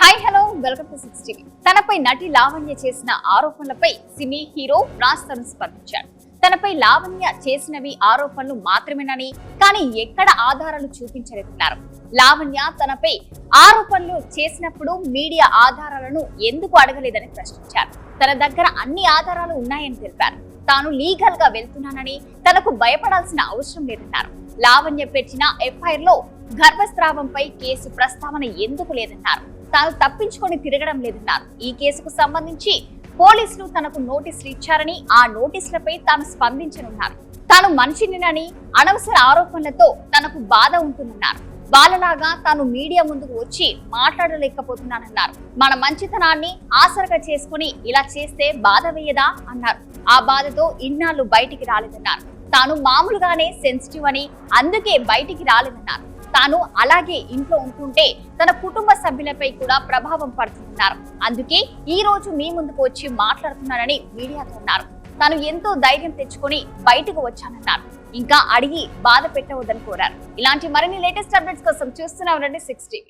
Hi hello welcome to 6 TV. తనపై నటి లావణ్య చేసిన ఆరోపణలపై సినీ హీరో రాజ్ తరుణ్ స్పందించాడు. తనపై లావణ్య చేసినవి ఆరోపణలు మాత్రమేనని, కానీ ఎక్కడ ఆధారాలు చూపించలేదన్నారు. లావణ్య తనపై ఆరోపణలు చేసినప్పుడు మీడియా ఆధారాలను ఎందుకు అడగలేదని ప్రశ్నించారు. తన దగ్గర అన్ని ఆధారాలు ఉన్నాయని తెలిపారు. తాను లీగల్ గా వెళ్తున్నానని, తనకు భయపడాల్సిన అవసరం లేదన్నారు. లావణ్య పెట్టిన ఎఫ్ఐఆర్ లో గర్భస్రావంపై కేసు ప్రస్తావన ఎందుకు లేదన్నారు. తాను తప్పించుకొని తిరగడం లేదన్నారు. ఈ కేసుకు సంబంధించి పోలీసులు తనకు నోటీసులు ఇచ్చారని, ఆ నోటీసులపై తాను స్పందించనున్నారు. తాను మనిషినినని, అనవసర ఆరోపణలతో తనకు బాధ ఉంటుందన్నారు. వాళ్ళలాగా తాను మీడియా ముందుకు వచ్చి మాట్లాడలేకపోతున్నానన్నారు. మన మంచితనాన్ని ఆసరగా చేసుకుని ఇలా చేస్తే బాధ వేయదా అన్నారు. ఆ బాధతో ఇన్నాళ్ళు బయటికి రాలేదన్నారు. తాను మామూలుగానే సెన్సిటివ్ అని, అందుకే బయటికి రాలేదన్నారు. తాను అలాగే ఇంట్లో ఉంటుంటే తన కుటుంబ సభ్యులపై కూడా ప్రభావం పడుతుందన్నారు. అందుకే ఈ రోజు మీ ముందుకు వచ్చి మాట్లాడుతున్నానని మీడియాతో అన్నారు. తాను ఎంతో ధైర్యం తెచ్చుకొని బయటకు వచ్చానన్నారు. ఇంకా అడిగి బాధ పెట్టవద్దని కోరారు. ఇలాంటి మరిన్ని లేటెస్ట్ అప్డేట్స్ కోసం చూస్తూనే ఉండండి 6 టీవీ.